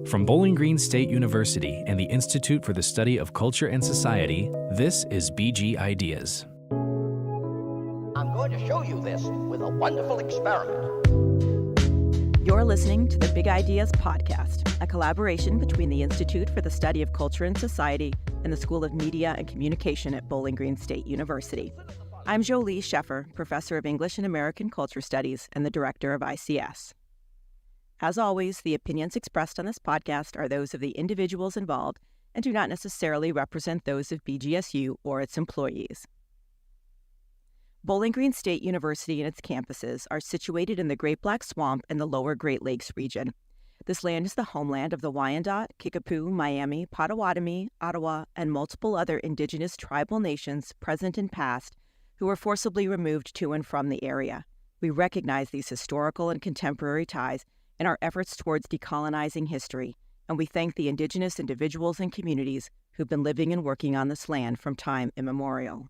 From Bowling Green State University and the Institute for the Study of Culture and Society, this is BG Ideas. I'm going to show you this with a wonderful experiment. You're listening to the Big Ideas Podcast, a collaboration between the Institute for the Study of Culture and Society and the School of Media and Communication at Bowling Green State University. I'm Jolie Sheffer, Professor of English and American Culture Studies and the Director of ICS. As always, the opinions expressed on this podcast are those of the individuals involved and do not necessarily represent those of BGSU or its employees. Bowling Green State University and its campuses are situated in the Great Black Swamp and the lower Great Lakes region. This land is the homeland of the Wyandot, Kickapoo, Miami, Potawatomi, Ottawa, and multiple other indigenous tribal nations present and past who were forcibly removed to and from the area. We recognize these historical and contemporary ties in our efforts towards decolonizing history, and we thank the indigenous individuals and communities who've been living and working on this land from time immemorial.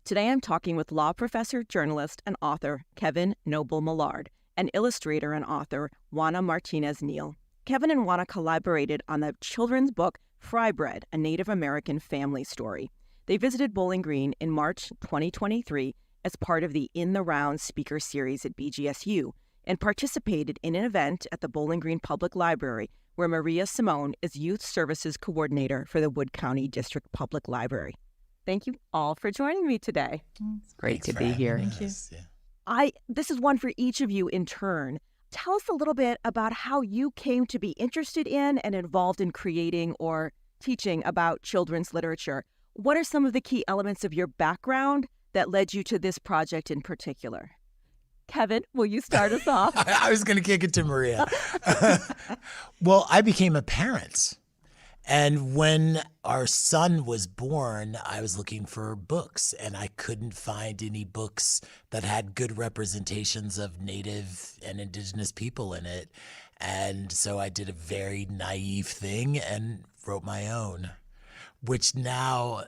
Today I'm talking with law professor, journalist, and author Kevin Noble Maillard, and illustrator and author Juana Martinez Neal. Kevin and Juana collaborated on the children's book Fry Bread, a Native American family story. They visited Bowling Green in March 2023 as part of the In the Round speaker series at BGSU, and participated in an event at the Bowling Green Public Library where Maria Simone is Youth Services Coordinator for the Wood County District Public Library. Thank you all for joining me today. It's great to be here. Thank you. Yeah. This is one for each of you in turn. Tell us a little bit about how you came to be interested in and involved in creating or teaching about children's literature. What are some of the key elements of your background that led you to this project in particular? Kevin, will you start us off? I was going to kick it to Maria. Well, I became a parent. And when our son was born, I was looking for books, and I couldn't find any books that had good representations of Native and Indigenous people in it. And so I did a very naive thing and wrote my own, which now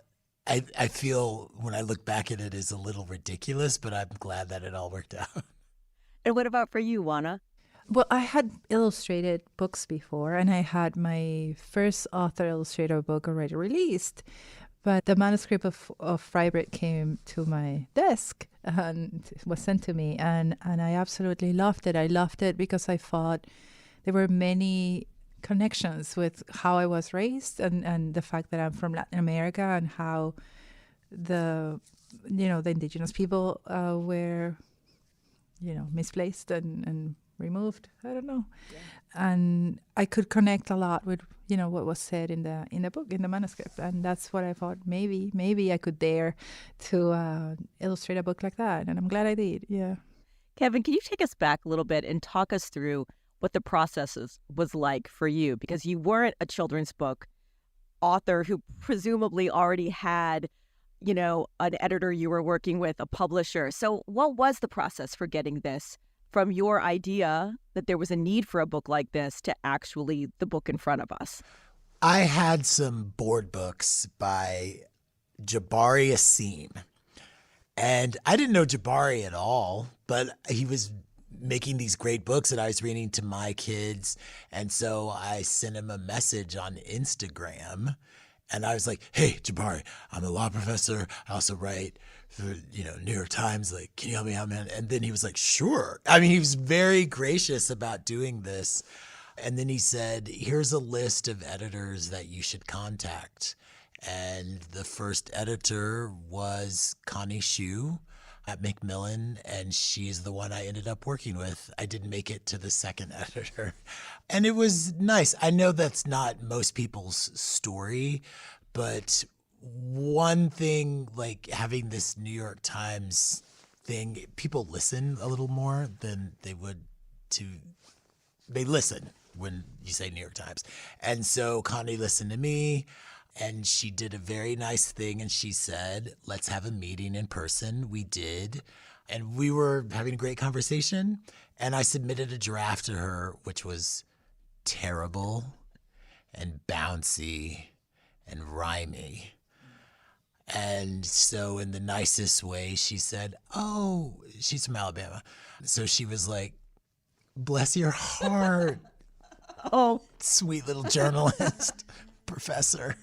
I feel when I look back at it is a little ridiculous, but I'm glad that it all worked out. And what about for you, Juana? Well, I had illustrated books before, and I had my first author illustrator book already released. But the manuscript of Fry Bread came to my desk and was sent to me, and I absolutely loved it. I loved it because I thought there were many connections with how I was raised and the fact that I'm from Latin America and how the indigenous people were, misplaced and removed. I don't know. Yeah. And I could connect a lot with, what was said in the book, in the manuscript. And that's what I thought, maybe I could dare to illustrate a book like that. And I'm glad I did. Yeah. Kevin, can you take us back a little bit and talk us through what the process was like for you? Because you weren't a children's book author who presumably already had, an editor you were working with, a publisher. So what was the process for getting this from your idea that there was a need for a book like this to actually the book in front of us? I had some board books by Jabari Asim. And I didn't know Jabari at all, but he was making these great books that I was reading to my kids. And so I sent him a message on Instagram. And I was like, hey, Jabari, I'm a law professor. I also write for, New York Times. Like, can you help me out, man? And then he was like, sure. I mean, he was very gracious about doing this. And then he said, here's a list of editors that you should contact. And the first editor was Connie Hsu at Macmillan, and she's the one I ended up working with. I didn't make it to the second editor. And it was nice. I know that's not most people's story, but one thing, like having this New York Times thing, people listen a little more than they would they listen when you say New York Times. And so Connie listened to me. And she did a very nice thing, and she said, let's have a meeting in person. We did, and we were having a great conversation, and I submitted a draft to her, which was terrible and bouncy and rhymey. And so in the nicest way, she said, oh, she's from Alabama. So she was like, bless your heart. Oh, Sweet little journalist, professor.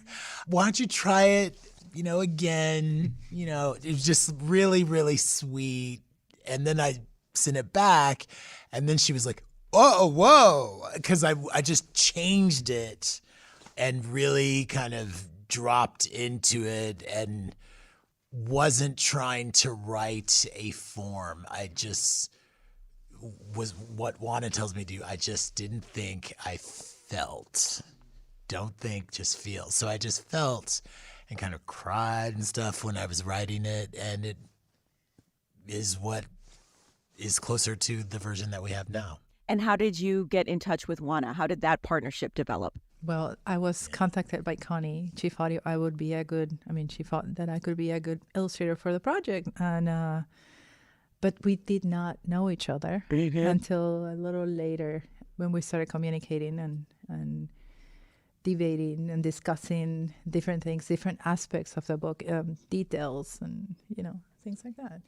Why don't you try it, again? It was just really, really sweet. And then I sent it back, and then she was like, whoa, because I just changed it and really kind of dropped into it and wasn't trying to write a form. I just was what Juana tells me to do. I just didn't think, I felt. Don't think, just feel. So I just felt and kind of cried and stuff when I was writing it, and it is what is closer to the version that we have now. and how did you get in touch with Juana? How did that partnership develop? Well, I was contacted by Connie. She thought I would be she thought that I could be a good illustrator for the project. And but we did not know each other until a little later when we started communicating and debating and discussing different things, different aspects of the book, details and, things like that.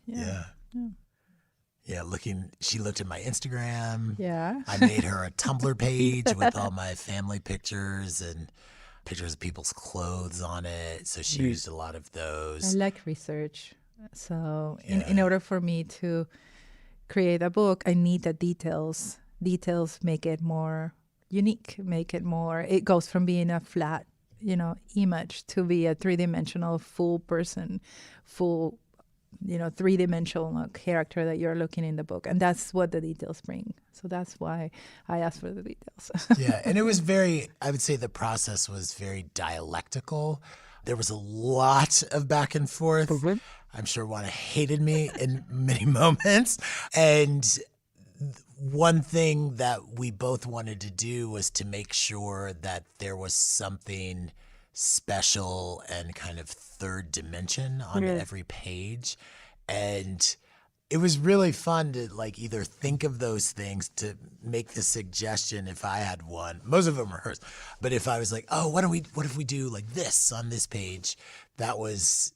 Yeah, she looked at my Instagram. Yeah. I made her a Tumblr page with all my family pictures and pictures of people's clothes on it. So she used a lot of those. I like research. So in order for me to create a book, I need the details. Details make it more unique, it goes from being a flat, image to be a three-dimensional full person, full three-dimensional character that you're looking in the book. And that's what the details bring. So that's why I asked for the details. Yeah, and it was I would say the process was very dialectical. There was a lot of back and forth. I'm sure Juana hated me in many moments. And one thing that we both wanted to do was to make sure that there was something special and kind of third dimension on every page. And it was really fun to either think of those things to make the suggestion if I had one. Most of them are hers. But if I was like, oh, what if we do like this on this page? That was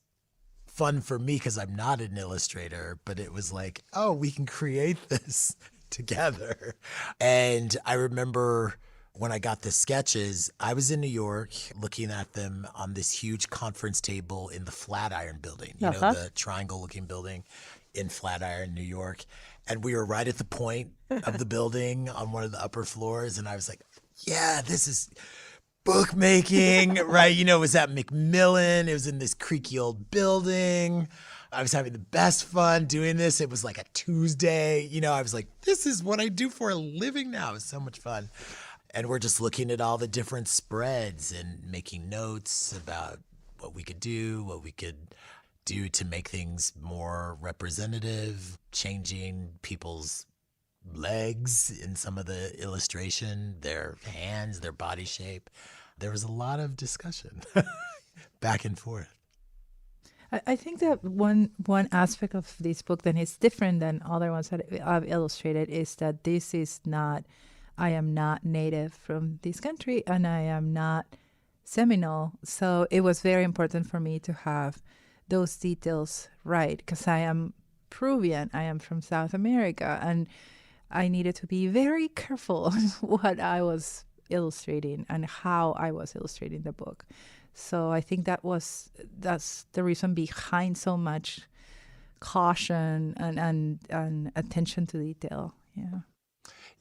fun for me because I'm not an illustrator, but it was like, oh, we can create this together. And I remember when I got the sketches, I was in New York looking at them on this huge conference table in the Flatiron building, the triangle-looking building in Flatiron, New York. And we were right at the point of the building on one of the upper floors. And I was like, yeah, this is bookmaking, right? It was at Macmillan. It was in this creaky old building. I was having the best fun doing this. It was like a Tuesday. I was like, this is what I do for a living now. It was so much fun. And we're just looking at all the different spreads and making notes about what we could do to make things more representative, changing people's legs in some of the illustration, their hands, their body shape. There was a lot of discussion back and forth. I think that one aspect of this book that is different than other ones that I've illustrated is that this is not, I am not native from this country and I am not Seminole. So it was very important for me to have those details right because I am Peruvian. I am from South America and I needed to be very careful what I was illustrating and how I was illustrating the book. So I think that's the reason behind so much caution and attention to detail. Yeah.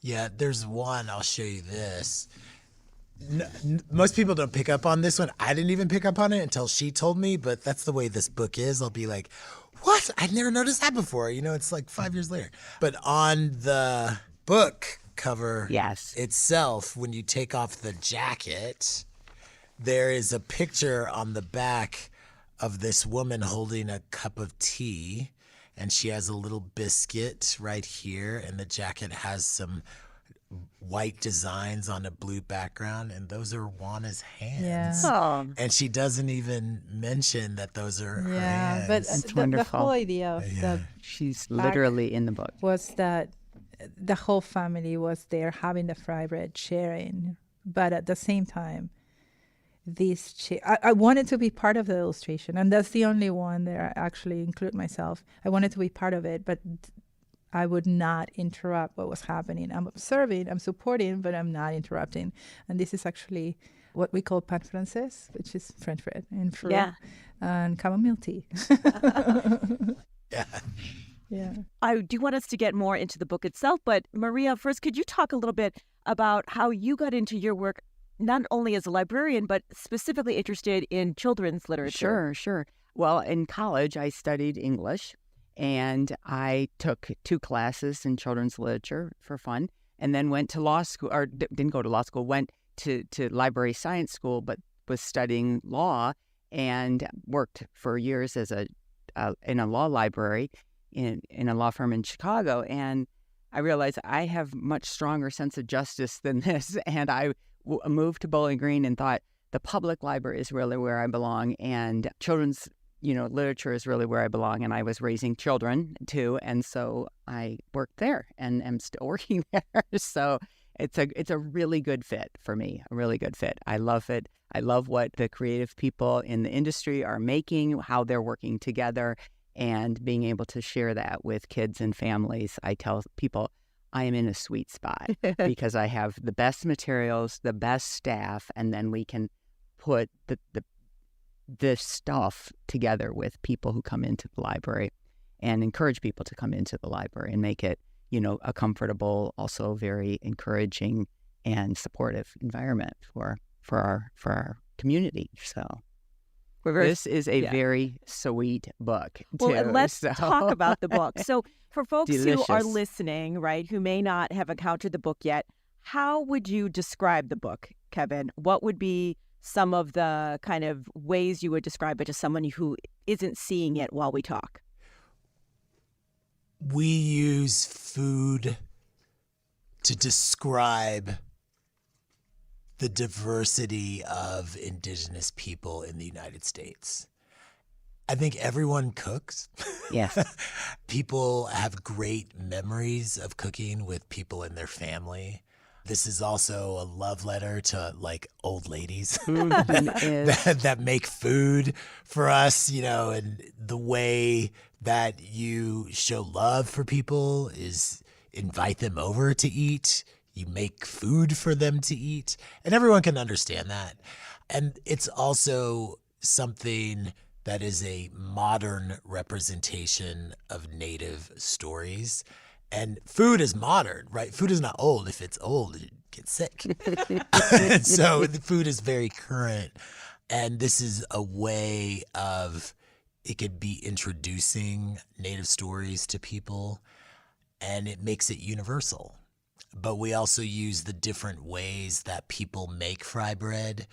Yeah, there's one. I'll show you this. Most people don't pick up on this one. I didn't even pick up on it until she told me, but that's the way this book is. I'll be like, what? I'd never noticed that before. It's like 5 years later. But on the book cover itself, when you take off the jacket, there is a picture on the back of this woman holding a cup of tea, and she has a little biscuit right here, and the jacket has some white designs on a blue background, and those are Juana's hands. Yeah. Oh, And she doesn't even mention that those are her hands. But It's the wonderful. whole idea of the She's literally in the book. was that the whole family was there having the fry bread, sharing, but at the same time, I wanted to be part of the illustration, and that's the only one that I actually include myself. I wanted to be part of it, but I would not interrupt what was happening. I'm observing, I'm supporting, but I'm not interrupting. And this is actually what we call pan francais, which is French bread in Peru, and chamomile tea. Yeah. Yeah. I do want us to get more into the book itself, but Maria, first, could you talk a little bit about how you got into your work, not only as a librarian, but specifically interested in children's literature? Sure. Well, in college, I studied English, and I took 2 classes in children's literature for fun, and then went to law school, or didn't go to law school, went to library science school, but was studying law and worked for years as in a law library in a law firm in Chicago. And I realized I have much stronger sense of justice than this, and I moved to Bowling Green and thought the public library is really where I belong, and children's literature is really where I belong. And I was raising children too, and so I worked there and am still working there. So it's a really good fit for me, a really good fit. I love it. I love what the creative people in the industry are making, how they're working together, and being able to share that with kids and families. I tell people I am in a sweet spot because I have the best materials, the best staff, and then we can put this stuff together with people who come into the library and encourage people to come into the library and make it, a comfortable, also very encouraging and supportive environment for our community. So this is a very sweet book, too. Well, and let's talk about the book. So for folks Delicious. who are listening, right, who may not have encountered the book yet, how would you describe the book, Kevin? What would be some of the kind of ways you would describe it to someone who isn't seeing it while we talk? We use food to describe the diversity of indigenous people in the United States. I think everyone cooks. Yes. People have great memories of cooking with people in their family. This is also a love letter to old ladies that make food for us, and the way that you show love for people is invite them over to eat. You make food for them to eat, and everyone can understand that. And it's also something that is a modern representation of Native stories. And food is modern, right? Food is not old. If it's old, it gets sick. So the food is very current. And this is a way of, it could be introducing Native stories to people, and it makes it universal. But we also use the different ways that people make fry bread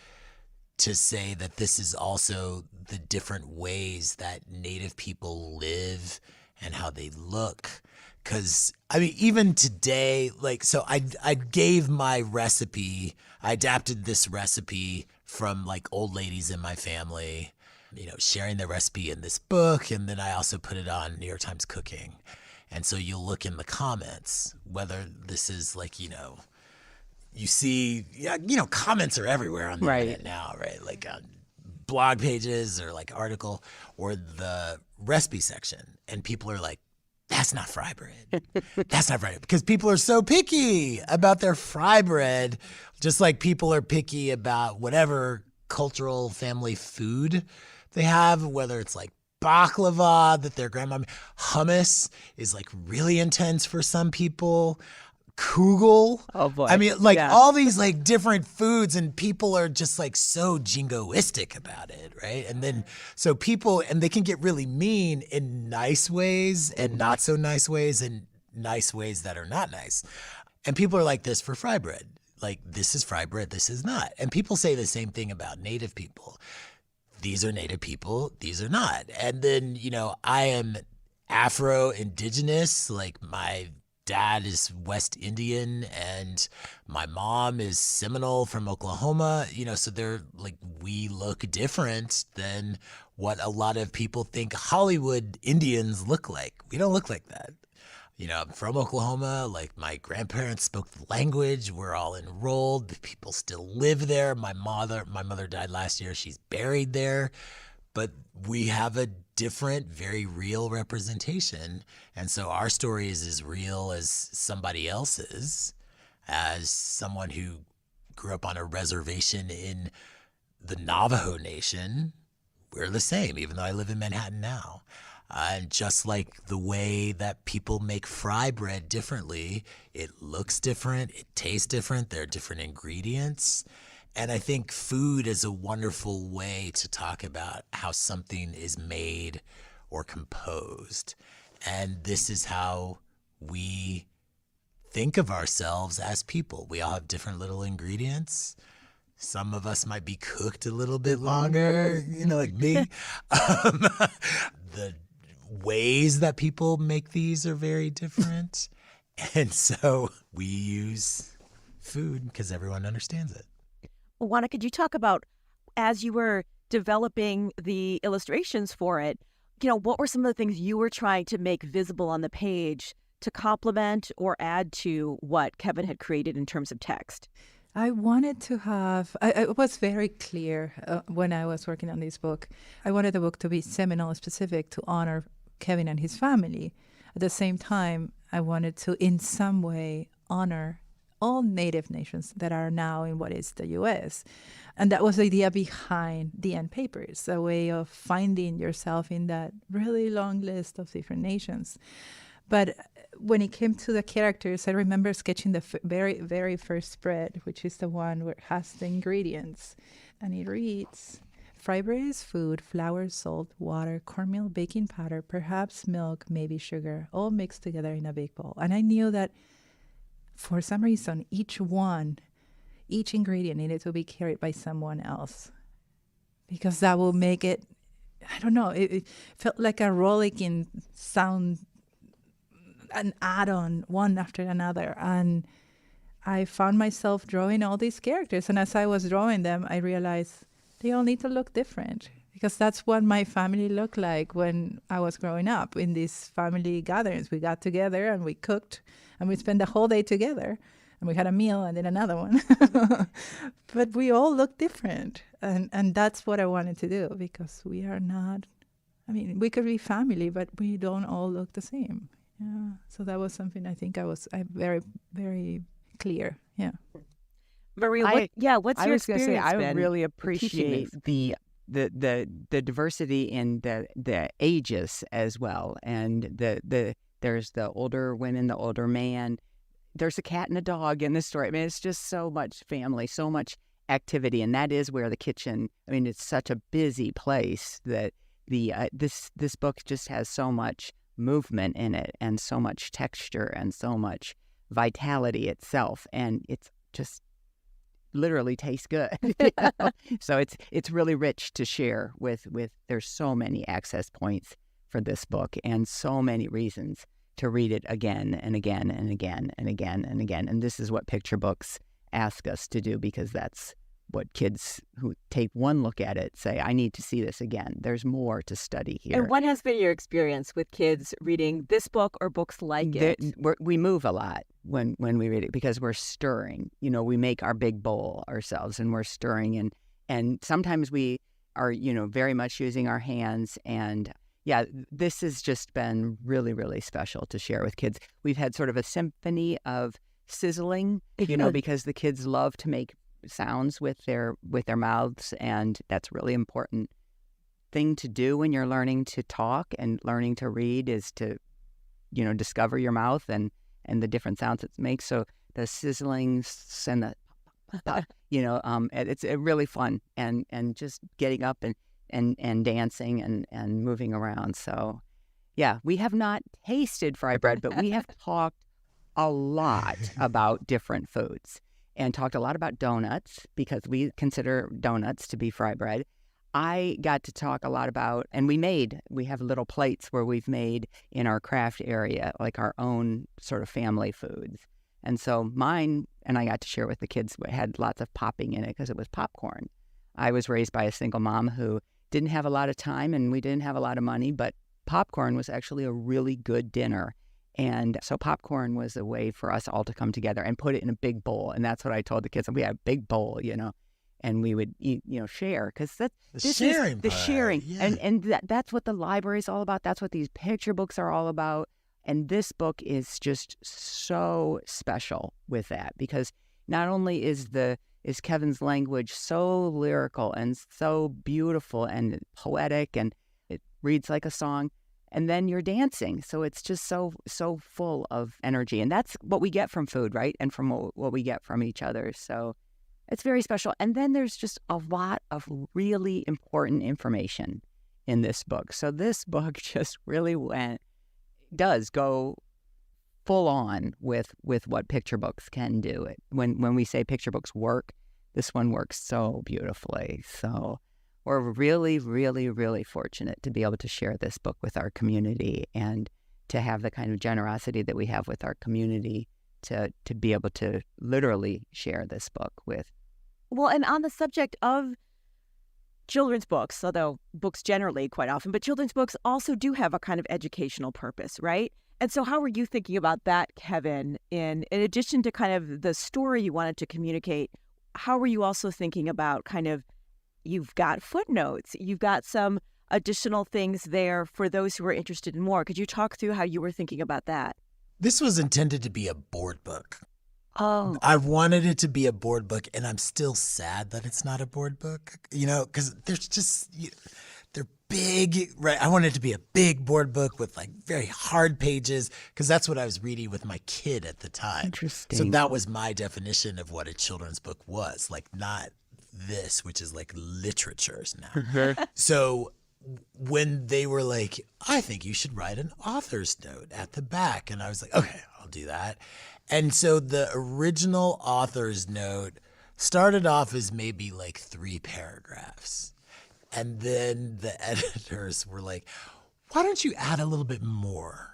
to say that this is also the different ways that Native people live and how they look. Because, even today, so I gave my recipe, I adapted this recipe from old ladies in my family, sharing the recipe in this book. And then I also put it on New York Times Cooking. And so you'll look in the comments, whether this is you see, comments are everywhere on the internet now, right? On blog pages or article or the recipe section. And people are like, that's not fry bread. That's not fry bread. Because people are so picky about their fry bread, just like people are picky about whatever cultural family food they have, whether it's baklava that their grandma made. Hummus is really intense for some people. Kugel. Oh boy. All these different foods, and people are just so jingoistic about it, right? And then so people, and they can get really mean in nice ways and not so nice ways and nice ways that are not nice. And people are like this for fry bread. This is fry bread, this is not. And people say the same thing about Native people. These are Native people, these are not. And then, I am Afro-Indigenous, my dad is West Indian and my mom is Seminole from Oklahoma, so they're we look different than what a lot of people think Hollywood Indians look like. We don't look like that. I'm from Oklahoma, my grandparents spoke the language, we're all enrolled, the people still live there. My mother died last year, she's buried there, but we have a different, very real representation. And so our story is as real as somebody else's. As someone who grew up on a reservation in the Navajo Nation, we're the same, even though I live in Manhattan now. And just like the way that people make fry bread differently, it looks different, it tastes different, there are different ingredients. And I think food is a wonderful way to talk about how something is made or composed. And this is how we think of ourselves as people. We all have different little ingredients. Some of us might be cooked a little bit longer, like me. The ways that people make these are very different. And so we use food because everyone understands it. Well, Juana, could you talk about, as you were developing the illustrations for it, what were some of the things you were trying to make visible on the page to complement or add to what Kevin had created in terms of text? I wanted to have, I was very clear when I was working on this book. I wanted the book to be Seminole specific to honor Kevin and his family. At the same time, I wanted to, in some way, honor all Native nations that are now in what is the U.S. And that was the idea behind the end papers, a way of finding yourself in that really long list of different nations. But when it came to the characters, I remember sketching the very, very first spread, which is the one where it has the ingredients. And it reads, fry bread is food, flour, salt, water, cornmeal, baking powder, perhaps milk, maybe sugar, all mixed together in a big bowl. And I knew that for some reason, each ingredient needed to be carried by someone else, because that will make it, I don't know, it felt like a rollicking sound, an add-on, one after another. And I found myself drawing all these characters. And as I was drawing them, I realized they all need to look different, because that's what my family looked like when I was growing up in these family gatherings. We got together and we cooked and we spent the whole day together and we had a meal and then another one. But we all look different. And that's what I wanted to do, because we are not, we could be family, but we don't all look the same. Yeah. So that was something I think I very, very clear. Yeah. Maria, what's your experience I been really appreciate the diversity in the ages as well, and there's the older women, the older man. There's a cat and a dog in this story. It's just so much family, so much activity, and that is where the kitchen. It's such a busy place that this book just has so much movement in it, and so much texture, and so much vitality itself, and it's just literally tastes good. So it's really rich to share with. There's so many access points for this book, and so many reasons to read it again and again and again and again and again. And this is what picture books ask us to do, because that's what kids who take one look at it say, I need to see this again. There's more to study here. And what has been your experience with kids reading this book or books like it? We move a lot when we read it, because we're stirring. We make our big bowl ourselves and we're stirring. And sometimes we are, very much using our hands. And yeah, this has just been really, really special to share with kids. We've had sort of a symphony of sizzling, because the kids love to make sounds with their mouths, and that's really important thing to do when you're learning to talk and learning to read, is to discover your mouth and the different sounds it makes. So the sizzling and the it's really fun, and just getting up and dancing and moving around. So yeah, we have not tasted fry bread, but we have talked a lot about different foods, and talked a lot about donuts, because we consider donuts to be fry bread. I got to talk a lot about, and we have little plates where we've made in our craft area, like our own sort of family foods. And so mine, and I got to share with the kids, had lots of popping in it because it was popcorn. I was raised by a single mom who didn't have a lot of time, and we didn't have a lot of money, but popcorn was actually a really good dinner. And so popcorn was a way for us all to come together and put it in a big bowl. And that's what I told the kids. We had a big bowl, and we would share, because The sharing, yeah. and that's what the library is all about. That's what these picture books are all about. And this book is just so special with that, because not only is Kevin's language so lyrical and so beautiful and poetic, and it reads like a song, and then you're dancing. So it's just so full of energy. And that's what we get from food, right? And from what we get from each other. So it's very special. And then there's just a lot of really important information in this book. So this book just really does go full on with what picture books can do. When we say picture books work, this one works so beautifully. So we're really, really, really fortunate to be able to share this book with our community, and to have the kind of generosity that we have with our community to be able to literally share this book with. Well, and on the subject of children's books, although books generally quite often, but children's books also do have a kind of educational purpose, right? And so how were you thinking about that, Kevin? In addition to kind of the story you wanted to communicate, how were you also thinking about kind of, you've got footnotes, you've got some additional things there for those who are interested in more. Could you talk through how you were thinking about that? This was intended to be a board book. Oh. I wanted it to be a board book, and I'm still sad that it's not a board book, because there's just, they're big, right? I wanted it to be a big board book with like very hard pages, because that's what I was reading with my kid at the time. Interesting. So that was my definition of what a children's book was, like not this, which is like literatures now. So when they were like, I think you should write an author's note at the back, and I was like, okay, I'll do that. And so the original author's note started off as maybe like 3 paragraphs. And then the editors were like, why don't you add a little bit more?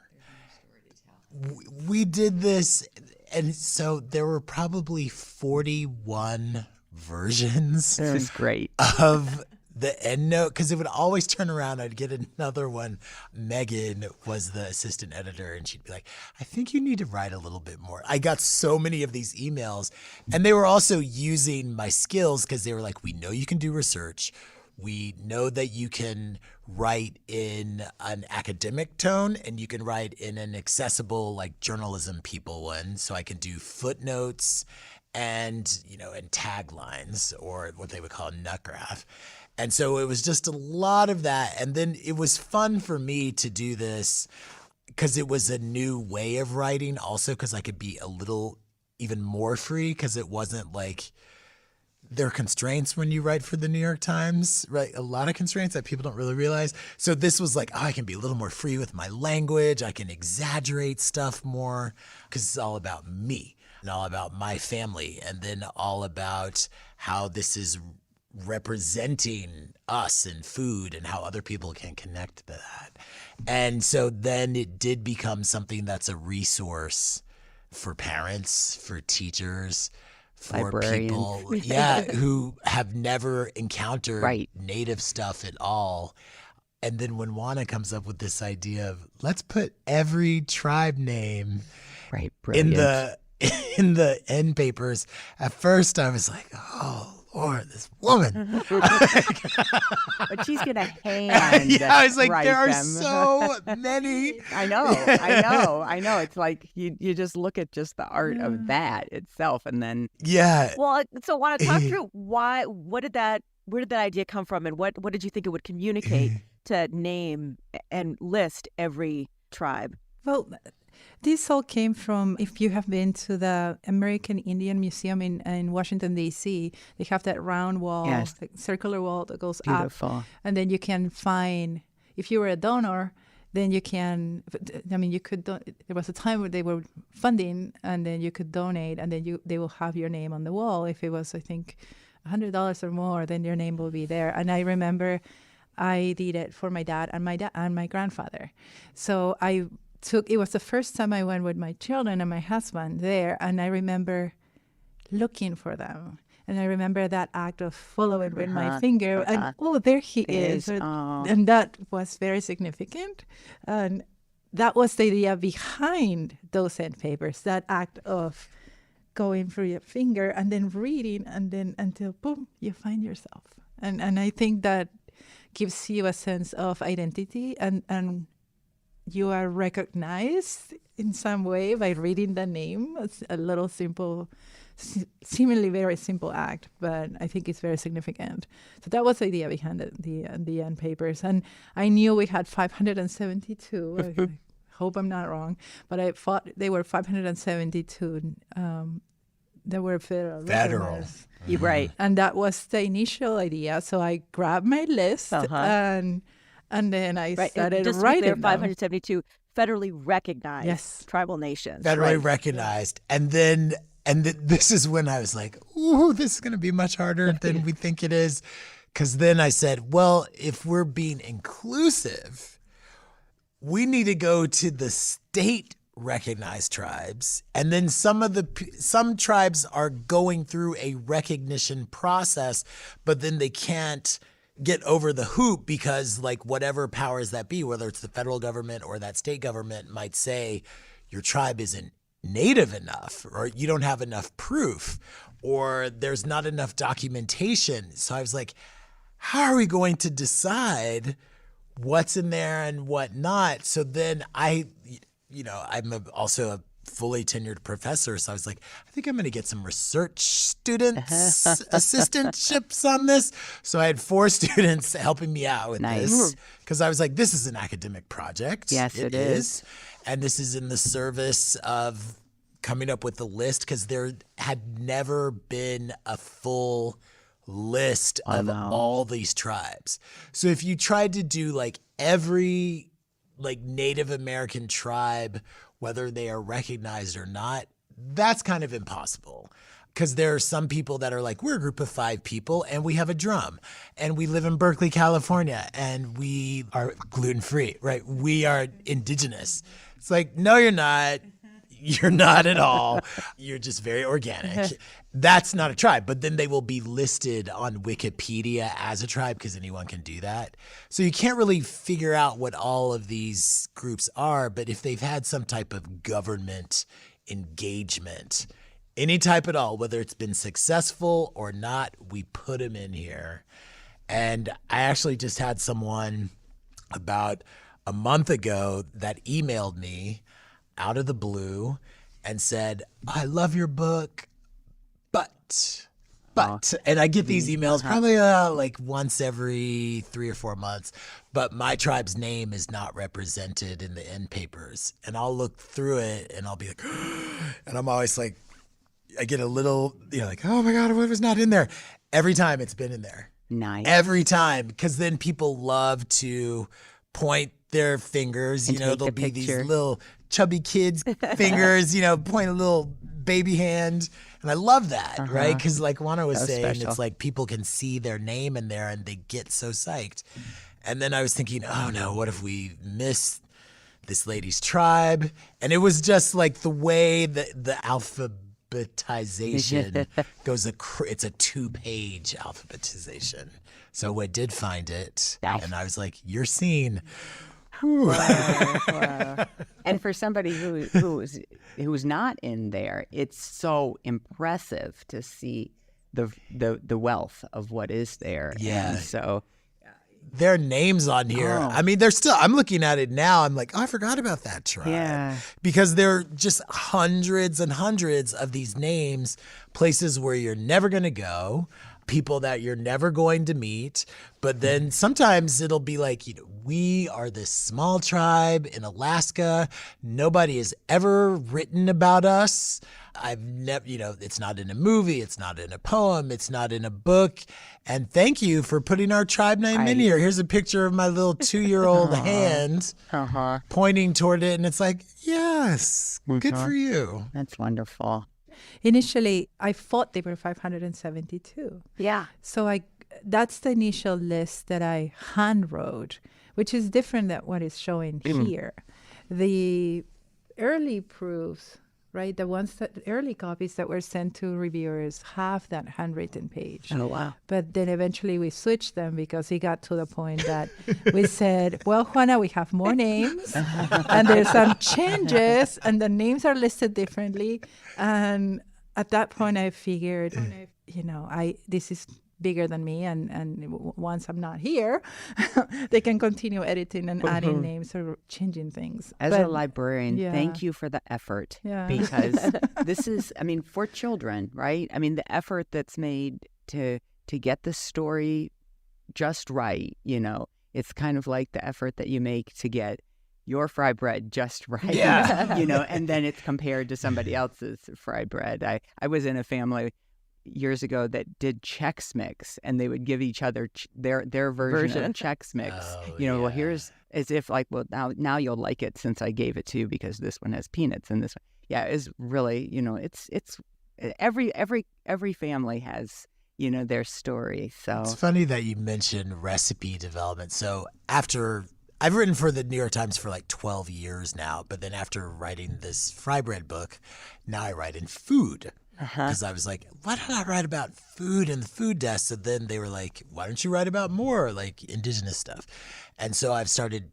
We did this, and so there were probably 41 versions. This is great. Of the end note, because it would always turn around. I'd get another one. Megan was the assistant editor, and she'd be like, I think you need to write a little bit more. I got so many of these emails, and they were also using my skills, because they were like, we know you can do research. We know that you can write in an academic tone, and you can write in an accessible, like journalism people one. So I can do footnotes and, and taglines, or what they would call a nut graph. And so it was just a lot of that. And then it was fun for me to do this because it was a new way of writing, also because I could be a little even more free, because it wasn't like, there are constraints when you write for the New York Times, right? A lot of constraints that people don't really realize. So this was like, I can be a little more free with my language. I can exaggerate stuff more, because it's all about me and all about my family, and then all about how this is representing us and food and how other people can connect to that. And so then it did become something that's a resource for parents, for teachers, for Librarians. People, who have never encountered native stuff at all. And then when Juana comes up with this idea of, let's put every tribe name in the end papers, at first I was like, oh Lord, this woman. But she's gonna hand. Yeah, I was like, there are them. So many. I know. It's like you just look at just the art of that itself, and then Well, so want to talk through where did that idea come from, and what did you think it would communicate to name and list every tribe? Well, this all came from, if you have been to the American Indian Museum in Washington, D.C., they have that round wall, the circular wall that goes up. And then you can find, if you were a donor, then you can, you could, there was a time where they were funding, and then you could donate, and then they will have your name on the wall. If it was, I think, $100 or more, then your name will be there. And I remember I did it for my dad and my grandfather. So it was the first time I went with my children and my husband there, and I remember looking for them. And I remember that act of following with my finger, and there he is. And that was very significant. And that was the idea behind those end papers, that act of going through your finger and then reading, and then until boom, you find yourself. And I think that gives you a sense of identity, and you are recognized in some way by reading the name. It's a little simple, seemingly very simple act, but I think it's very significant. So that was the idea behind the end papers. And I knew we had 572. I hope I'm not wrong, but I thought they were 572. There were federal. You're right. And that was the initial idea. So I grabbed my list and then I started just writing there, them. 572 federally recognized Yes. tribal nations. Federally recognized. And then, this is when I was like, ooh, this is going to be much harder than we think it is. Because then I said, well, if we're being inclusive, we need to go to the state recognized tribes, and then some tribes are going through a recognition process, but then they can't get over the hoop because, like, whatever powers that be, whether it's the federal government or that state government, might say your tribe isn't native enough, or you don't have enough proof, or there's not enough documentation. So I was like, how are we going to decide what's in there and what not? So then I'm also a fully tenured professor. So I was like, I think I'm going to get some research students assistantships on this. So I had 4 students helping me out with this, because I was like, this is an academic project. Yes, it is. And this is in the service of coming up with the list, because there had never been a full list of all these tribes. So if you tried to do like every Native American tribe, whether they are recognized or not, that's kind of impossible. Because there are some people that are like, we're a group of 5 people and we have a drum and we live in Berkeley, California, and we are gluten-free, right? We are indigenous. It's like, no, you're not. You're not at all. You're just very organic. That's not a tribe, but then they will be listed on Wikipedia as a tribe, because anyone can do that. So you can't really figure out what all of these groups are, but if they've had some type of government engagement, any type at all, whether it's been successful or not, we put them in here. And I actually just had someone about a month ago that emailed me out of the blue and said, I love your book, but, and I get these emails probably like once every 3 or 4 months, but my tribe's name is not represented in the end papers. And I'll look through it and I'll be like, and I'm always like, I get a little, like, oh my God, what was not in there? Every time it's been in there. Nice. Every time, because then people love to point their fingers, there'll be these little chubby kids' fingers, point a little baby hand. And I love that, right? Because like Juana was saying, special. It's like people can see their name in there and they get so psyched. And then I was thinking, oh no, what if we miss this lady's tribe? And it was just like the way that the alphabetization goes, it's a 2-page alphabetization. So I did find it, and I was like, you're seen. Wow. And for somebody who's not in there, it's so impressive to see the wealth of what is there. Yeah. And so their names on here. Oh. I mean, they're still, I'm looking at it now. I'm like, oh, I forgot about that tribe. Yeah. Because there are just hundreds and hundreds of these names, places where you're never going to go, people that you're never going to meet. But then sometimes it'll be like, we are this small tribe in Alaska. Nobody has ever written about us. I've never, it's not in a movie. It's not in a poem. It's not in a book. And thank you for putting our tribe name in here. Here's a picture of my little 2-year-old hand pointing toward it. And it's like, yes, good for you. That's wonderful. Initially, I thought they were 572. Yeah. So that's the initial list that I hand wrote, which is different than what is showing here. The early proofs, right, the early copies that were sent to reviewers have that handwritten page. Oh, wow. But then eventually we switched them because it got to the point that we said, well, Juana, we have more names and there's some changes and the names are listed differently. And at that point, I figured, this is bigger than me, and once I'm not here, they can continue editing and adding names or changing things. As a librarian, thank you for the effort, because this is, for children, right? The effort that's made to get the story just right, it's kind of like the effort that you make to get your fry bread just right, and then it's compared to somebody else's fry bread. I was in a family years ago that did Chex Mix, and they would give each other their version of Chex Mix. Well, here's as if like, well, now you'll like it since I gave it to you because this one has peanuts and this one. Yeah, is really, it's every family has their story. So it's funny that you mentioned recipe development. So after I've written for the New York Times for like 12 years now, but then after writing this fry bread book, now I write in food. Because I was like, why don't I write about food in the food desk? So then they were like, why don't you write about more like indigenous stuff? And so I've started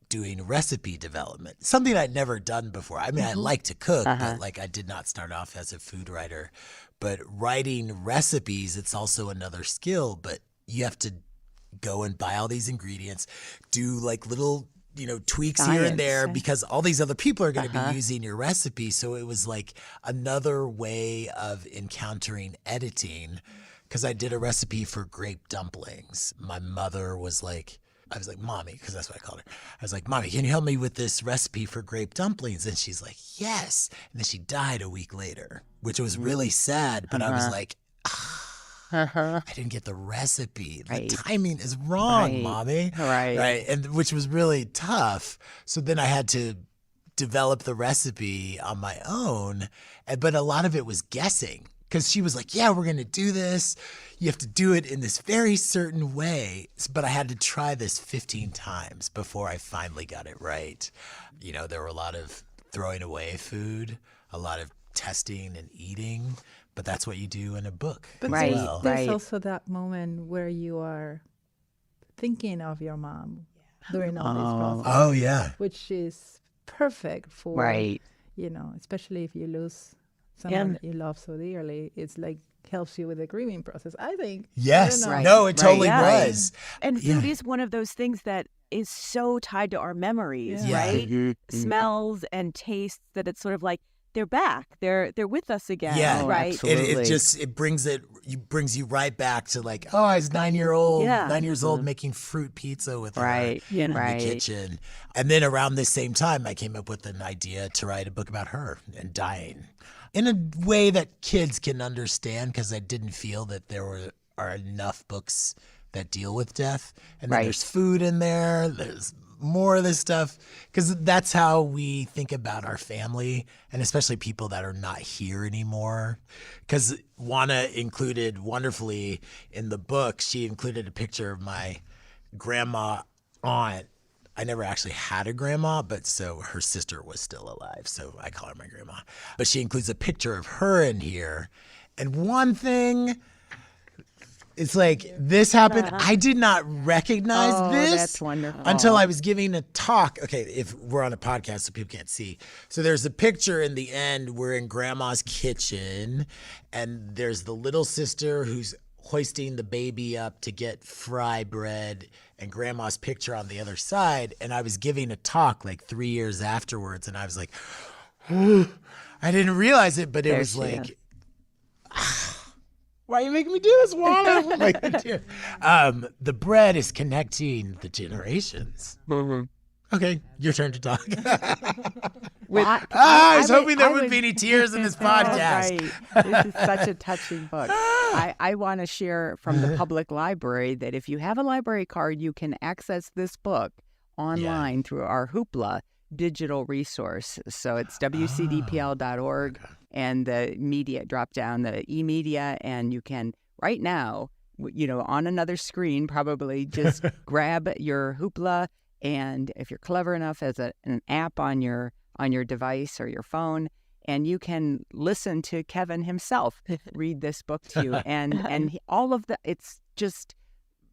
doing recipe development, something I'd never done before. I like to cook, but like I did not start off as a food writer. But writing recipes, it's also another skill, but you have to go and buy all these ingredients, do like little tweaks here and there, because all these other people are going to be using your recipe. So it was like another way of encountering editing, because I did a recipe for grape dumplings. My mother was like, I was like, Mommy, because that's what I called her. I was like, Mommy, can you help me with this recipe for grape dumplings? And she's like, yes. And then she died a week later, which was really sad. But I was like, I didn't get the recipe. The timing is wrong, Mommy. Right. And which was really tough. So then I had to develop the recipe on my own. But a lot of it was guessing, because she was like, yeah, we're going to do this. You have to do it in this very certain way. But I had to try this 15 times before I finally got it right. There were a lot of throwing away food, a lot of testing and eating. But that's what you do in a book. But as well. There's also that moment where you are thinking of your mom during all this process. Oh, yeah. Which is perfect for, especially if you lose someone that you love so dearly. It's like helps you with the grieving process, I think. Yes. No, it totally was. And food is one of those things that is so tied to our memories, right? Smells and tastes, that it's sort of like, they're back. They're with us again, right? It brings you right back to like, oh, I was 9 years old making fruit pizza with her in the kitchen. And then around this same time, I came up with an idea to write a book about her and dying in a way that kids can understand, because I didn't feel that there are enough books that deal with death. And then there's food in there. There's more of this stuff, because that's how we think about our family, and especially people that are not here anymore. Because Juana included wonderfully in the book, she included a picture of my grandma aunt. I never actually had a grandma, but so her sister was still alive, so I call her my grandma. But she includes a picture of her in here. And one thing, it's like, this happened. I did not recognize this that's wonderful. Until I was giving a talk. Okay, if we're on a podcast so people can't see. So there's a picture in the end. We're in Grandma's kitchen, and there's the little sister who's hoisting the baby up to get fry bread, and Grandma's picture on the other side. And I was giving a talk like 3 years afterwards, and I was like, I didn't realize it, but it was like, why are you making me do this, Juana? The bread is connecting the generations. Okay, your turn to talk. I was hoping there wouldn't be any tears in this podcast. This is such a touching book. I want to share from the public library that if you have a library card, you can access this book online through our Hoopla digital resource. So it's wcdpl.org. And the media drop down, the e-media, and you can right now, on another screen, probably just grab your Hoopla, and if you're clever enough, as an app on your device or your phone, and you can listen to Kevin himself read this book to you, and all of it's just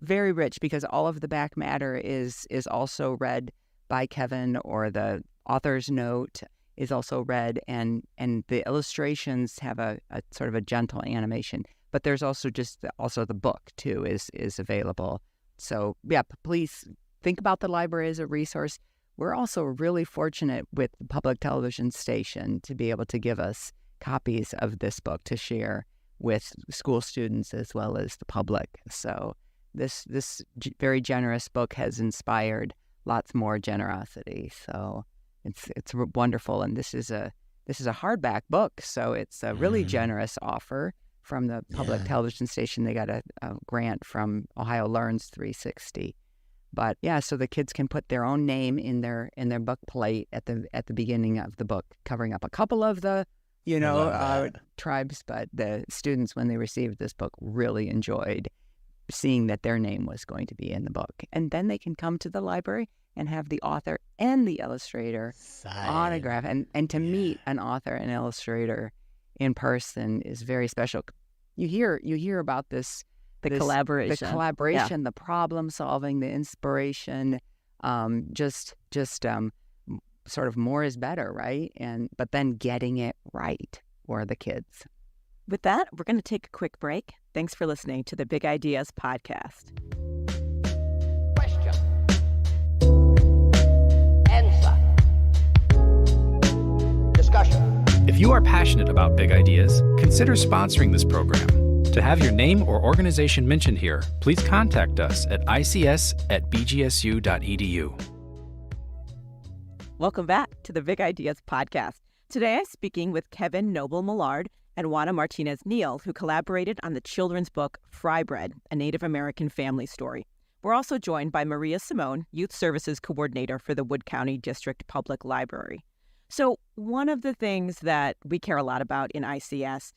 very rich, because all of the back matter is also read by Kevin, or the author's note. is also read, and the illustrations have a sort of a gentle animation. But there's also also the book too is available. So yeah, please think about the library as a resource. We're also really fortunate with the public television station to be able to give us copies of this book to share with school students as well as the public. So this very generous book has inspired lots more generosity. So it's wonderful. And this is a hardback book, so it's a really generous offer from the public television station. They got a grant from Ohio Learns 360. But yeah, so the kids can put their own name in their book plate at the beginning of the book, covering up a couple of the tribes. But the students, when they received this book, really enjoyed seeing that their name was going to be in the book. And then they can come to the library and have the author and the illustrator autograph. And to meet an author and illustrator in person is very special. You hear about this collaboration, the problem solving, the inspiration, sort of more is better, right? But then getting it right for the kids. With that, we're going to take a quick break. Thanks for listening to the Big Ideas podcast. Question. Answer. Discussion. If you are passionate about big ideas, consider sponsoring this program. To have your name or organization mentioned here, please contact us at ics@bgsu.edu. Welcome back to the Big Ideas podcast. Today I'm speaking with Kevin Noble Maillard and Juana Martinez Neal, who collaborated on the children's book Fry Bread, a Native American family story. We're also joined by Maria Simone, Youth Services Coordinator for the Wood County District Public Library. So one of the things that we care a lot about in ICS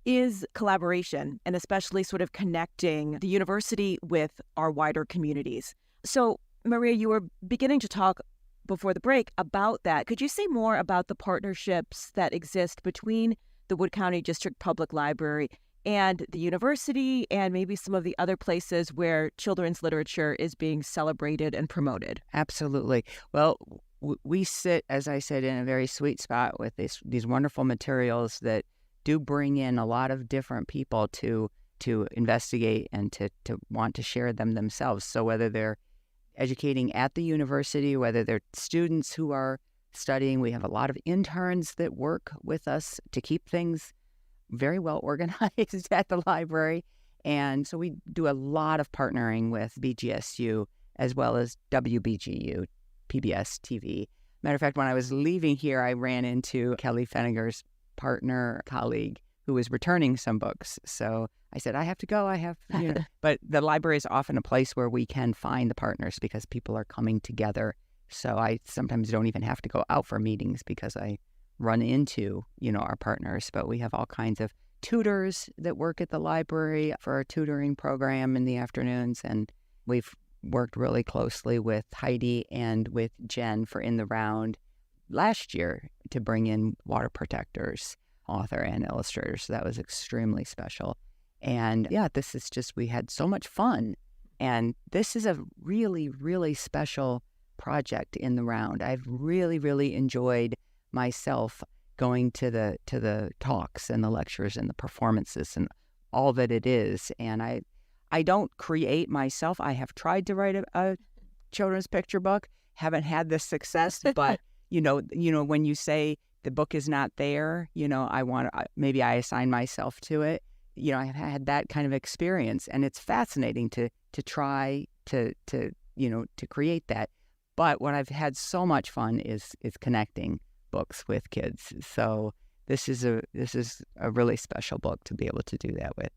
is collaboration, and especially sort of connecting the university with our wider communities. So Maria, you were beginning to talk before the break about that. Could you say more about the partnerships that exist between the Wood County District Public Library and the university, and maybe some of the other places where children's literature is being celebrated and promoted? Absolutely. Well, we sit, as I said, in a very sweet spot with these wonderful materials that do bring in a lot of different people to investigate and to want to share them themselves. So whether they're educating at the university, whether they're students who are studying, we have a lot of interns that work with us to keep things very well organized at the library. And so we do a lot of partnering with BGSU as well as WBGU, PBS TV. Matter of fact, when I was leaving here, I ran into Kelly Feniger's partner, colleague, who was returning some books. So I said, I have to go. But the library is often a place where we can find the partners because people are coming together. So I sometimes don't even have to go out for meetings because I run into, our partners. But we have all kinds of tutors that work at the library for our tutoring program in the afternoons. And we've worked really closely with Heidi and with Jen for In the Round last year to bring in water protectors, author and illustrators. So that was extremely special. And yeah, this is we had so much fun. And this is a really, really special project, In the Round. I've really, really enjoyed myself going to the talks and the lectures and the performances and all that it is. And I don't create myself. I have tried to write a children's picture book, haven't had the success, but when you say the book is not there, maybe I assign myself to it. I've had that kind of experience, and it's fascinating to try to create that. But what I've had so much fun is connecting books with kids. So this is a really special book to be able to do that with.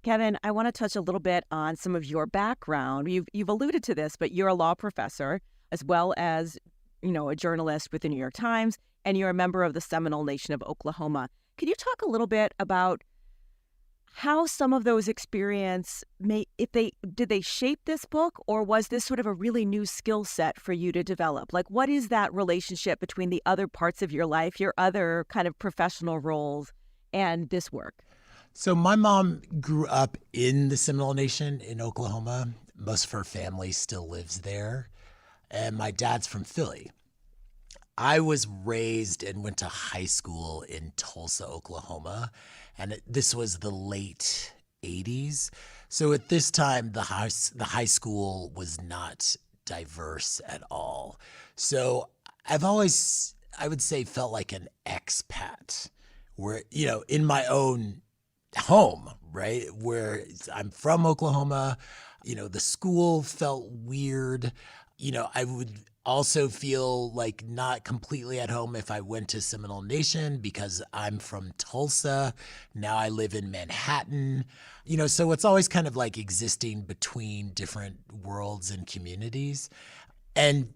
Kevin, I want to touch a little bit on some of your background. You've alluded to this, but you're a law professor as well as, a journalist with the New York Times, and you're a member of the Seminole Nation of Oklahoma. Could you talk a little bit about how some of those experiences did they shape this book, or was this sort of a really new skill set for you to develop? Like, what is that relationship between the other parts of your life, your other kind of professional roles, and this work? So my mom grew up in the Seminole Nation in Oklahoma. Most of her family still lives there. And my dad's from Philly. I was raised and went to high school in Tulsa, Oklahoma, and this was the late 80s. So at this time, the high school was not diverse at all. So I've always, I would say, felt like an expat, where, in my own home, right? Where I'm from Oklahoma, the school felt weird. I would also feel like not completely at home if I went to Seminole Nation because I'm from Tulsa. Now I live in Manhattan. So it's always kind of like existing between different worlds and communities. And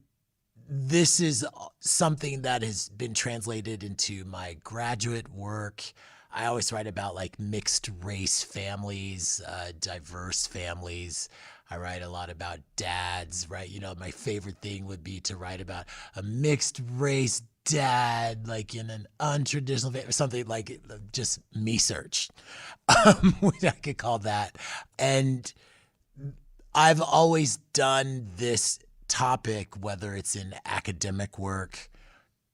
this is something that has been translated into my graduate work. I always write about like mixed race families, diverse families. I write a lot about dads, right? My favorite thing would be to write about a mixed race dad, like in an untraditional family, something like just me search, which I could call that. And I've always done this topic, whether it's in academic work,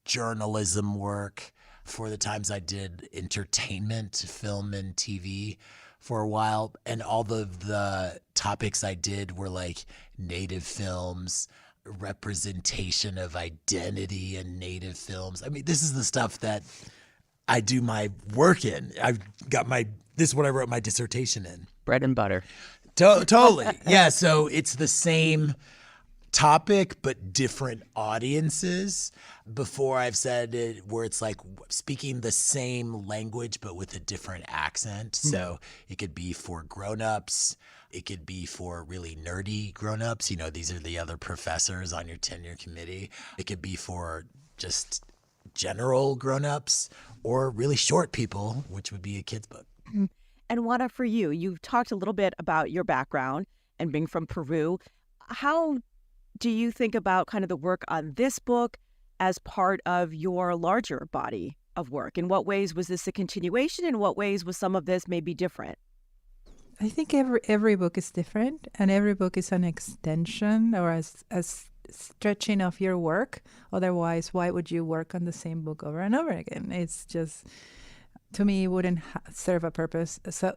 journalism work, for the times I did entertainment, film and TV for a while. And all of the topics I did were like Native films, representation of identity in Native films. I mean, this is the stuff that I do my work in. This is what I wrote my dissertation in. Bread and butter. Totally. Yeah. So it's the same topic, but different audiences. Before I've said it, where it's like speaking the same language, but with a different accent. So it could be for grownups. It could be for really nerdy grownups. These are the other professors on your tenure committee. It could be for just general grownups or really short people, which would be a kid's book. And Juana, for you, you've talked a little bit about your background and being from Peru. How do you think about kind of the work on this book as part of your larger body of work? In what ways was this a continuation? In what ways was some of this maybe different? I think every book is different, and every book is an extension or a stretching of your work. Otherwise, why would you work on the same book over and over again? It's just, to me, it wouldn't serve a purpose. So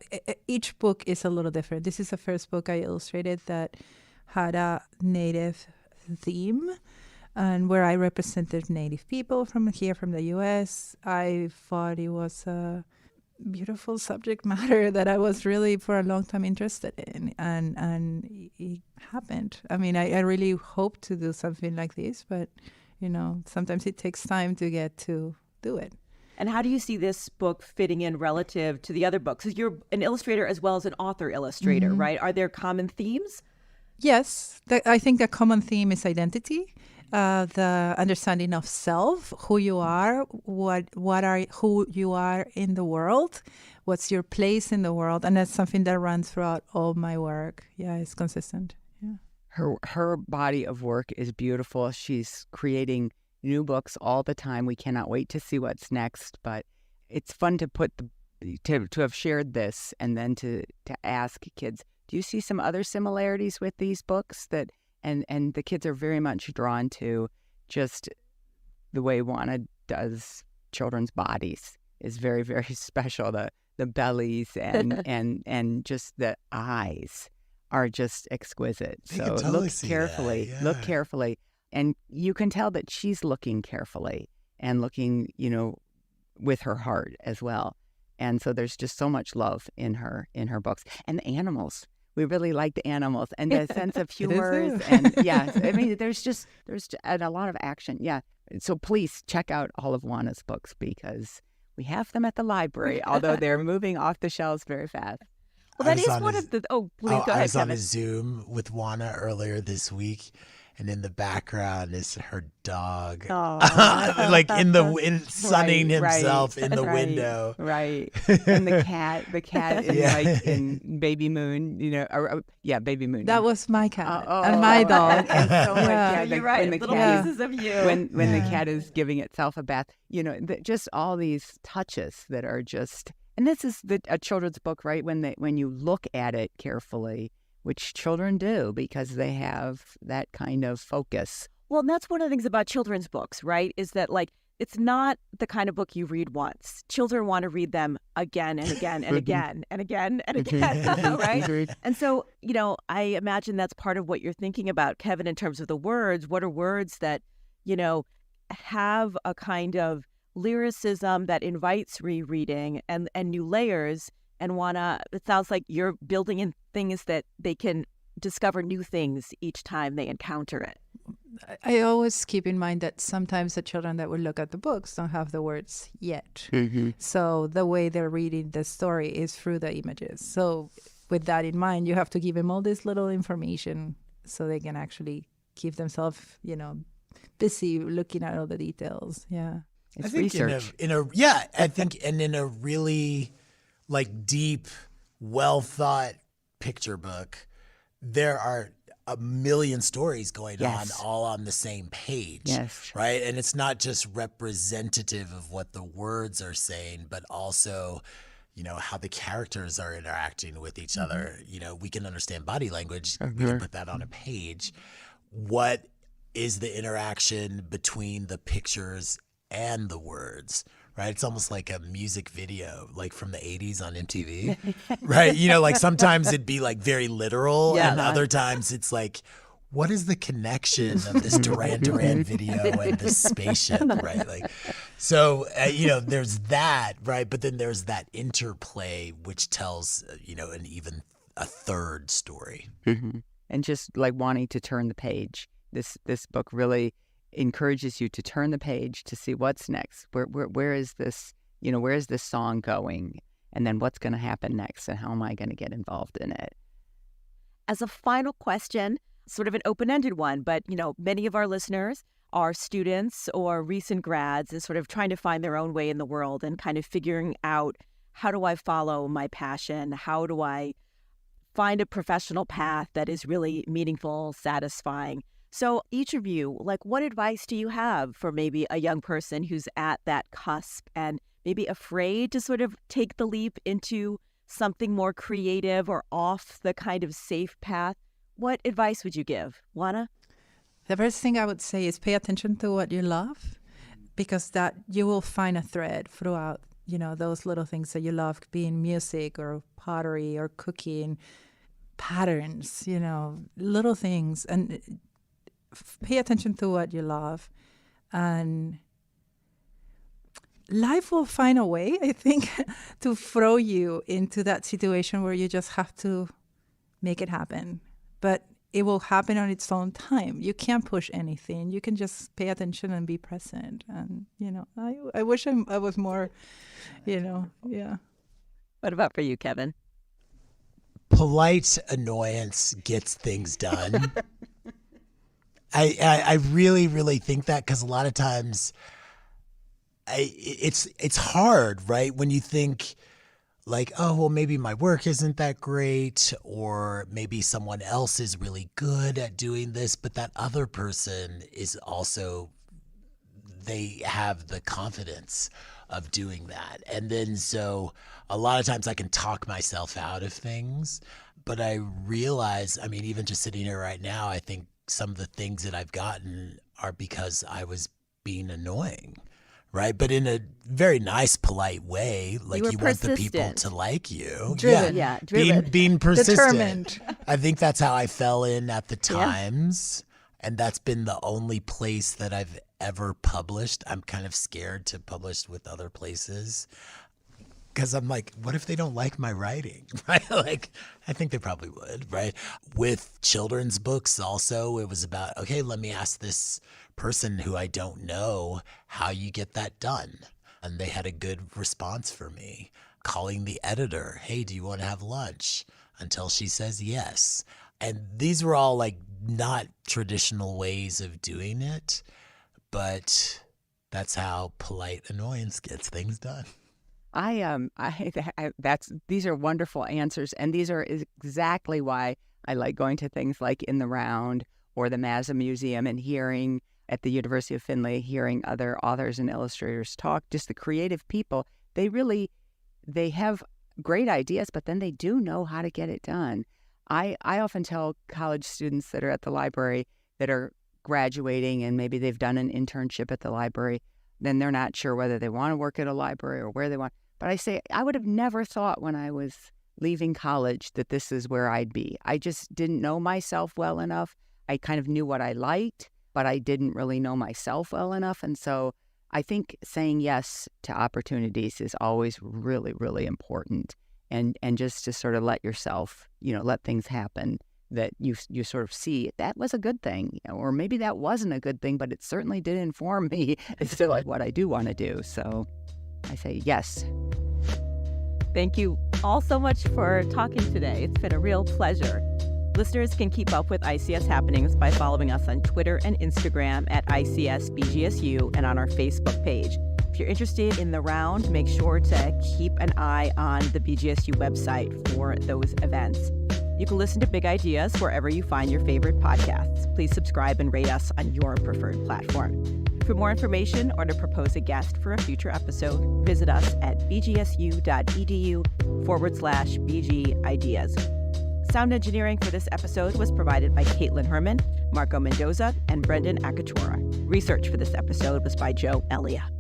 each book is a little different. This is the first book I illustrated that had a Native theme, and where I represented Native people from the U.S. I thought it was a beautiful subject matter that I was really for a long time interested in, and it happened. I mean, I really hope to do something like this, but sometimes it takes time to get to do it. And how do you see this book fitting in relative to the other books? Because you're an illustrator as well as an author illustrator, right? Are there common themes? Yes, I think the common theme is identity, the understanding of self, who you are, who you are in the world, what's your place in the world, and that's something that runs throughout all my work. Yeah, it's consistent. Yeah. Her body of work is beautiful. She's creating new books all the time. We cannot wait to see what's next. But it's fun to to have shared this and then to ask kids, do you see some other similarities with these books that and the kids are very much drawn to just the way Juana does children's bodies is very, very special. The bellies and just the eyes are just exquisite. So look carefully. Yeah. Look carefully. And you can tell that she's looking carefully and looking, with her heart as well. And so there's just so much love in her books. And the animals. We really like the animals and the sense of humor. And yeah, I mean, there's a lot of action. Yeah. So please check out all of Juana's books because we have them at the library, although they're moving off the shelves very fast. Well, that is one of the... Oh, please go ahead, I was Kevin. on a Zoom with Juana earlier this week, and in the background is her dog, like sunning himself in the window. Right. And the cat is like in Baby Moon, Baby Moon. That was my cat and my dog. And so much, you're right. When Little pieces of you. When the cat is giving itself a bath, just all these touches that are just... And this is a children's book, right? When you look at it carefully, which children do because they have that kind of focus Well, and that's one of the things about children's books, right? Is that like it's not the kind of book you read once. Children want to read them again and again and again and again and again, right? And so, I imagine that's part of what you're thinking about, Kevin, in terms of the words. What are words that, have a kind of lyricism that invites rereading and new layers? And it sounds like you're building in things that they can discover new things each time they encounter it. I always keep in mind that sometimes the children that will look at the books don't have the words yet. So the way they're reading the story is through the images. So with that in mind, you have to give them all this little information so they can actually keep themselves, busy looking at all the details. Yeah. It's I think research. I think, and in a really deep, well thought picture book, there are a million stories going on all on the same page. Yes. Right. And it's not just representative of what the words are saying, but also, how the characters are interacting with each other. We can understand body language. We can put that on a page. What is the interaction between the pictures and the words? Right. It's almost like a music video, like from the 80s on MTV. Right. Sometimes it'd be very literal, and other times it's like, what is the connection of this Duran Duran video and this spaceship? Right. There's that. Right. But then there's that interplay, which tells, an even a third story. And just wanting to turn the page. This book really encourages you to turn the page to see what's next. Where is this, where is this song going? And then what's going to happen next? And how am I going to get involved in it? As a final question, sort of an open-ended one, but, many of our listeners are students or recent grads and sort of trying to find their own way in the world and kind of figuring out, how do I follow my passion? How do I find a professional path that is really meaningful, satisfying? So each of you, what advice do you have for maybe a young person who's at that cusp and maybe afraid to sort of take the leap into something more creative or off the kind of safe path? What advice would you give? Juana? The first thing I would say is pay attention to what you love, because that you will find a thread throughout, those little things that you love, being music or pottery or cooking, patterns, little things. And pay attention to what you love, and life will find a way, I think, to throw you into that situation where you just have to make it happen. But it will happen on its own time. You can't push anything. You can just pay attention and be present. And, I wish I was more, yeah. What about for you, Kevin? Polite annoyance gets things done. I really, really think that, because a lot of times it's hard, right? When you think maybe my work isn't that great, or maybe someone else is really good at doing this, but that other person is also, they have the confidence of doing that. And then so a lot of times I can talk myself out of things, but I realize, even just sitting here right now, I think some of the things that I've gotten are because I was being annoying, right? But in a very nice, polite way. You want the people to like you. Driven. Driven. Being persistent. Determined. I think that's how I fell in at the Times. And that's been the only place that I've ever published. I'm kind of scared to publish with other places, because I'm like, what if they don't like my writing, right? I think they probably would, right? With children's books also, it was about, okay, let me ask this person who I don't know how you get that done. And they had a good response for me. Calling the editor, hey, do you want to have lunch? Until she says yes. And these were all not traditional ways of doing it, but that's how polite annoyance gets things done. These are wonderful answers, and these are exactly why I like going to things like In the Round or the Mazza Museum, and hearing at the University of Findlay, hearing other authors and illustrators talk. Just the creative people, they have great ideas, but then they do know how to get it done. I often tell college students that are at the library that are graduating and maybe they've done an internship at the library, then they're not sure whether they want to work at a library or where they want. But I say, I would have never thought when I was leaving college that this is where I'd be. I just didn't know myself well enough. I kind of knew what I liked, but I didn't really know myself well enough. And so I think saying yes to opportunities is always really, really important. And just to sort of let yourself, let things happen that you sort of see that was a good thing, or maybe that wasn't a good thing, but it certainly did inform me as to like what I do want to do. So I say yes. Thank you all so much for talking today. It's been a real pleasure. Listeners can keep up with ICS happenings by following us on Twitter and Instagram at ICS BGSU and on our Facebook page. If you're interested in the round, make sure to keep an eye on the BGSU website for those events. You can listen to Big Ideas wherever you find your favorite podcasts. Please subscribe and rate us on your preferred platform. For more information or to propose a guest for a future episode, visit us at bgsu.edu/BG Ideas. Sound engineering for this episode was provided by Caitlin Herman, Marco Mendoza, and Brendan Akatora. Research for this episode was by Joe Elia.